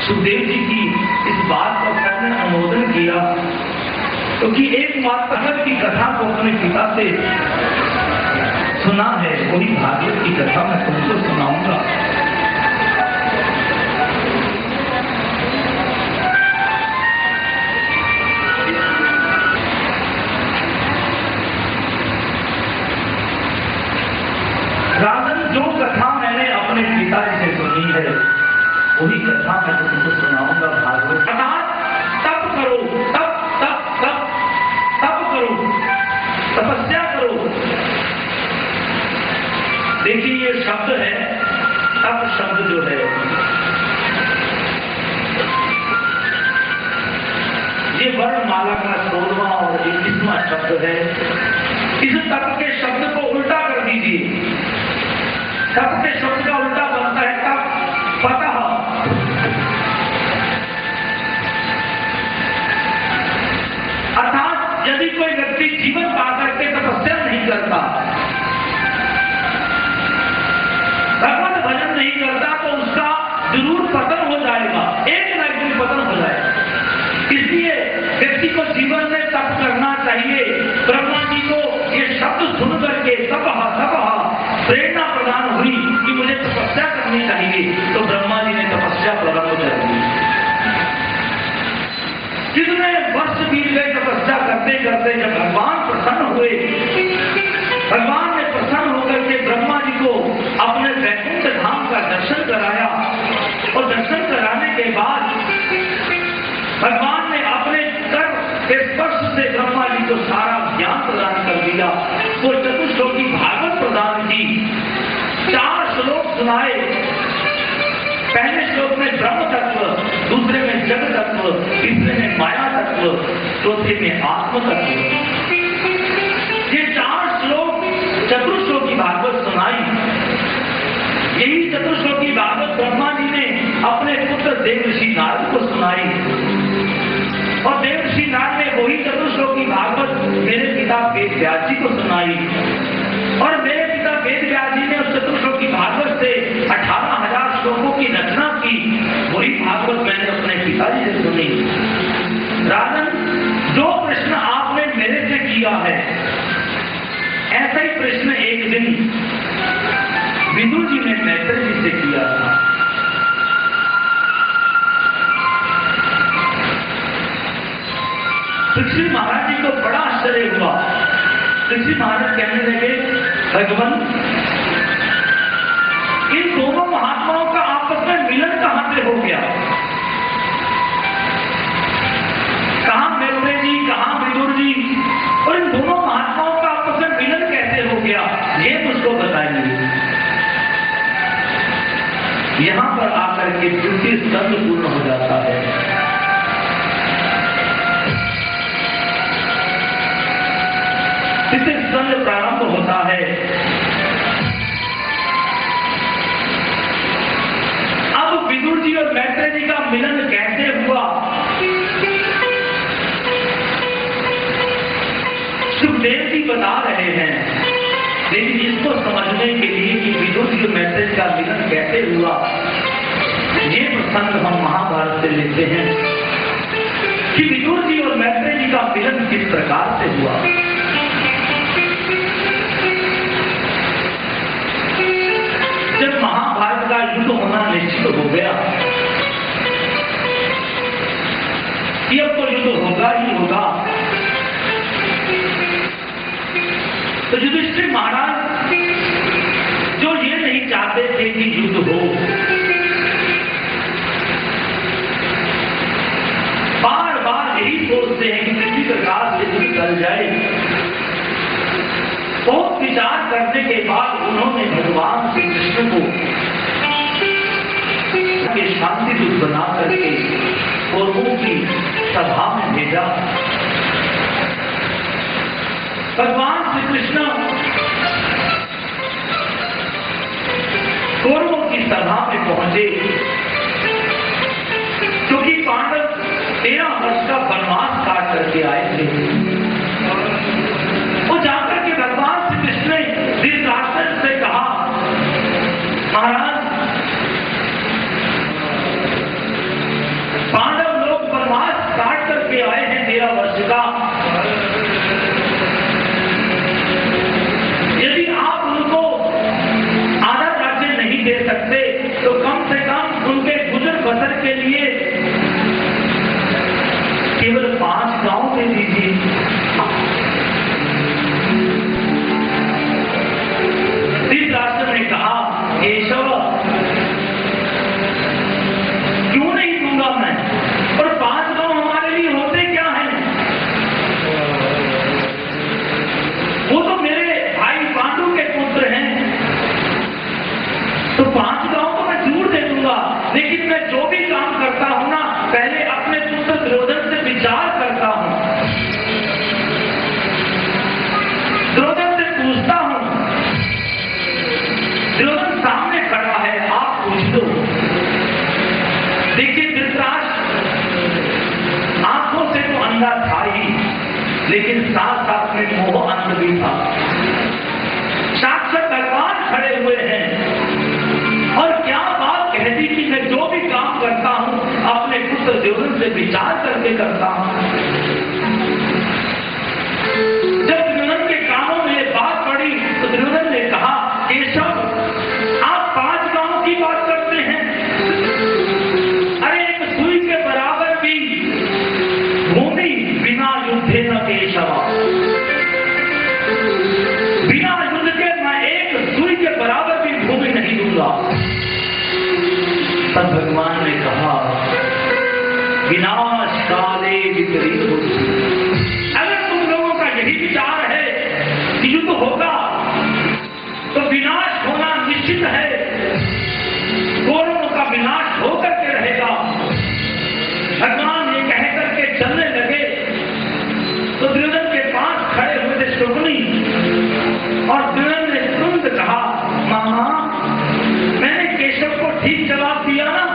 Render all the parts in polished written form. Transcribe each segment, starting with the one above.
सुखदेव जी की इस बात पर सबने अनुमोदन किया, क्योंकि एकमात्र भगत की कथा को अपने पिता से सुना है, वही भागवत की कथा मैं तुमको सुनाऊंगा। राजन, जो कथा मैंने अपने पिताजी से सुनी है वही कथा मैं तुमको सुनाऊंगा भागवत। तप करो, तप तप तप तप करो, तपस्या करो। देखिए ये शब्द है, तप शब्द जो है ये वर्णमाला का 16वां और 21वां शब्द है। इस तप के शब्द को उल्टा कर दीजिए। तप के शब्द का उल्टा बनता है तप पतः। अर्थात यदि कोई व्यक्ति जीवन पा करके तपस्या नहीं करता, भगवत भजन नहीं करता, तो उसका जरूर पतन हो जाएगा, एक ना एक दिन पतन हो जाएगा। इसलिए व्यक्ति को जीवन में तप करना चाहिए। ब्रह्मा जी को ये शब्द सुन करके तपः तपः प्रेरणा प्रदान हुई कि मुझे तपस्या करनी चाहिए, तो ब्रह्मा जी ने तपस्या प्रारंभ कर दी। कितने वर्ष बीत गए तपस्या करते करते, जब भगवान प्रसन्न हुए, भगवान ने प्रसन्न होकर के ब्रह्मा जी को अपने वैकुंठ धाम का दर्शन कराया, और दर्शन कराने के बाद भगवान ने अपने कर के स्पर्श से ब्रह्मा जी को सारा ज्ञान प्रदान कर दिया। वो चतुश्लोकी भागवत प्रदान की। 4 श्लोक सुनाए। पहले श्लोक में ब्रह्म तत्व, दूसरे में जग तत्व, तीसरे में माया तत्व, चौथे में आत्म तत्व। ये 4 श्लोक चतुश्लोकी भागवत सुनाई। यही चतुश्लोकी भागवत ब्रह्मा जी ने अपने पुत्र देवर्षि नारद को सुनाई, और देवर्षि नारद ने वही चतुश्लोकी भागवत मेरे पिता वेद व्यास जी को सुनाई, और मेरे पिता वेद व्यास जी ने उस चतुश्लोकी भागवत से 18,000 श्लोकों की रचना की। वही भागवत मैंने अपने पिताजी से सुनी। राजन, जो प्रश्न आपने मेरे से किया है, ऐसा ही प्रश्न एक दिन विदुर जी ने मैत्रेय जी से किया था। पृथ्वी महाराज जी को बड़ा आश्चर्य हुआ। पृथ्वी महाराज कहने लगे, भगवान, इन दोनों महात्माओं का आपस में मिलन कहां से हो गया? कहां मैत्रेय जी, कहां विदुर जी, और इन दोनों महात्माओं का आपस में मिलन कैसे हो गया, ये मुझको बताइए। यहां पर आकर के द्वितीय स्कंद पूर्ण हो जाता है। तृतीय स्कंद प्रारंभ होता है। अब विदुर जी और मैत्रेय जी का मिलन कैसे हुआ, सुखदेव जी बता रहे हैं। लेकिन इसको समझने के लिए कि विदुर जी और मैत्रेय जी का मिलन कैसे हुआ, ये प्रसंग हम महाभारत से लेते हैं कि विदुर जी और मैत्रेय जी का मिलन किस प्रकार से हुआ। जब महाभारत का युद्ध होना निश्चित हो गया कि अब तो युद्ध होगा ही होगा, तो युधिष्ठिर महाराज जो ये नहीं चाहते थे कि युद्ध हो, बार बार यही सोचते हैं कि किसी प्रकार से युद्ध टल जाए। बहुत विचार करने के बाद उन्होंने भगवान श्री कृष्ण को के शांति दूत बना करके कौरवों की सभा में भेजा। भगवान श्री कृष्ण कौरवों की सभा में पहुंचे, क्योंकि पांडव 13 वर्ष का वनवास काट करके आए थे। वो जाकर के भगवान श्री कृष्ण ने धृतराष्ट्र से कहा, महाराज केशव क्यों नहीं दूंगा मैं? और 5 गांव हमारे लिए होते क्या हैं? वो तो मेरे भाई पांडु के पुत्र हैं, तो 5 गांव तो मैं जरूर दे दूंगा, लेकिन मैं जो भी काम करता हूं ना, पहले अपने पुत्र दुर्योधन से विचार करता हूं, दुर्योधन से पूछता हूं। दुर्योधन सामने खड़ा है, आप पूछ दो। देखिए धृतराष्ट्र आंखों से तो अंधा था ही, लेकिन साथ साथ में मोह अंध भी था। साक्षात भगवान खड़े हुए हैं और क्या बात कह दी कि मैं जो भी काम करता हूं अपने पुत्र दुर्योधन से विचार करके करता हूं। जब दुर्योधन के कानों में ये बात पड़ी तो दुर्योधन ने कहा, केशव आप 5 गांव की बात करते हैं, अरे एक सुई के बराबर भी भूमि बिना युद्धे न केशव, बिना युद्ध के मैं एक सुई के बराबर भी भूमि नहीं दूंगा। तब भगवान ने कहा, विनाश काले विपरीत बुद्धि। अगर तुम लोगों का यही विचार है कि युद्ध होगा तो विनाश होना निश्चित है, कौरवों का विनाश होकर के रहेगा, भगवान ये कह करके चलने लगे तो दुर्योधन के पास खड़े हुए थे शकुनी, और दुर्योधन ने तुरंत कहा, मामा मैंने केशव को ठीक जवाब दिया ना?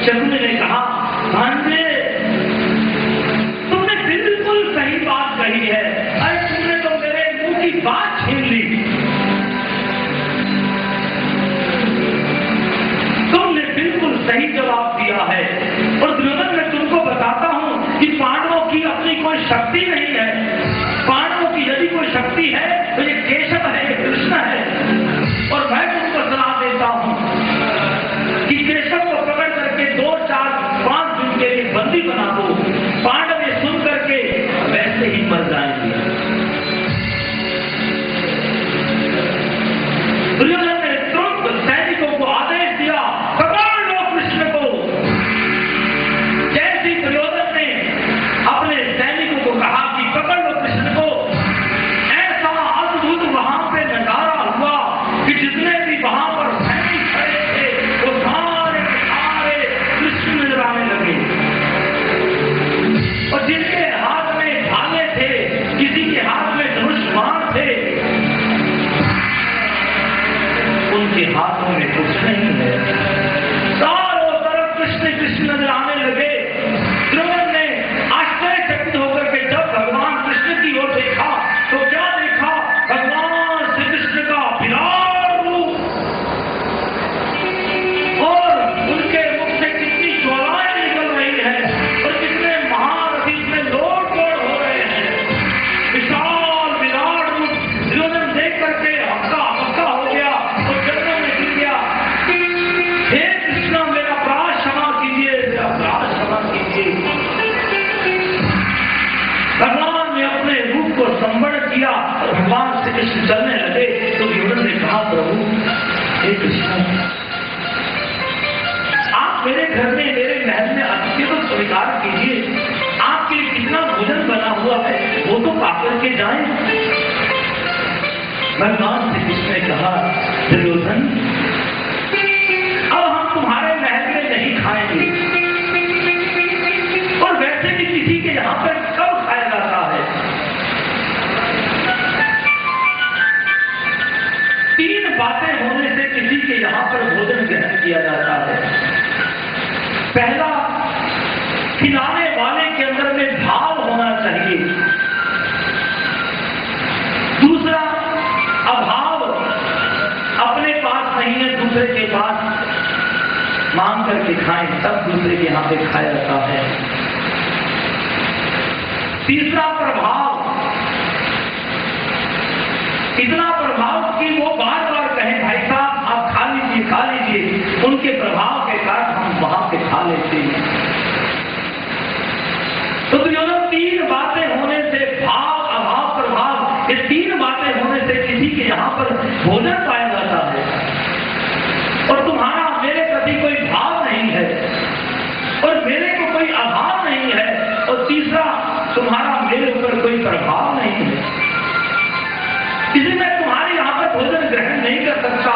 शकुनी ने कहा, भांजे तुमने बिल्कुल सही बात कही है, अरे तुमने तो मेरे मुंह की बात छीन ली, तुमने बिल्कुल सही जवाब दिया है। और दुर्योधन मैं तुमको बताता हूं कि पांडवों की अपनी कोई शक्ति नहीं है, पांडवों की यदि कोई शक्ति है तो ये केशव है, ये कृष्ण है। और मैं तुमको सलाह देता हूं कि केशव को पकड़ करके 2, 4, 5 दिन के लिए बंदी बना दो, पांडव ये सुन करके वैसे ही मर जाएंगे। दुर्योधन ने तुरंत सैनिकों को आदेश दिया, पकड़ लो कृष्ण को। जैसे दुर्योधन ने अपने सैनिकों को कहा कि पकड़ लो कृष्ण को, ऐसा अद्भुत वहां पे नजारा हुआ कि जितने भी वहां पर सैनिक खड़े थे वो सारे सारे कृष्ण नजर आने लगे, और जिनके हाथ में भाले थे, किसी के हाथ में धनुष बाण थे, उनके हाथों में कुछ नहीं है, चारों तरफ कृष्ण कृष्ण नजर आने लगे। द्रोण ने आश्चर्यचकित होकर के जब भगवान कृष्ण की ओर देखा तो क्या देखा, भगवान श्री कृष्ण का विराट रूप, और उनके मुख से कितनी ज्वालाएं निकल रही है और कितने महारथी में लोड तोड़ हो रहे हैं। विशाल विराट रूप दुर्योधन देख करके हक्का हक्का हो गया और चरणों में गिर गया, हे कृष्ण मेरा अपराध क्षमा कीजिए, मेरा अपराध क्षमा कीजिए। भगवान ने अपने रूप को संवरण किया और भगवान श्री कृष्ण चलने लगे तो दुर्योधन ने कहा, प्रभु हे कृष्ण आप मेरे घर में, मेरे महल में अतिथि को स्वीकार कीजिए, आपके लिए कितना भोजन बना हुआ है वो तो पाकर के जाएं। भगवान श्री कृष्ण ने कहा, दुर्योधन अब हम तुम्हारे महल में नहीं खाएंगे, और वैसे भी किसी के यहाँ पर कब खाया जाता है? 3 बातें होने से किसी के यहाँ पर भोजन ग्रहण किया जाता है। पहला, खिलाने वाले के अंदर में भाव होना चाहिए। दूसरा, अभाव, अपने पास नहीं है दूसरे के पास मांग करके खाएं, तब दूसरे के यहाँ पे खाया जाता है। तीसरा, प्रभाव, इतना प्रभाव कि वो बार बार कहें, भाई साहब आप खा लीजिए खा लीजिए, उनके प्रभाव के कारण हम वहां पे खा लेते हैं। तो दुर्योधन 3 बातें होने से, भाव, अभाव, प्रभाव, ये 3 बातें होने से किसी के यहाँ पर भोजन पाया जाता है। कोई अभाव नहीं है, और तीसरा तुम्हारा मेरे ऊपर कोई प्रभाव नहीं है, इसलिए मैं तुम्हारे यहाँ पर भोजन ग्रहण नहीं कर सकता।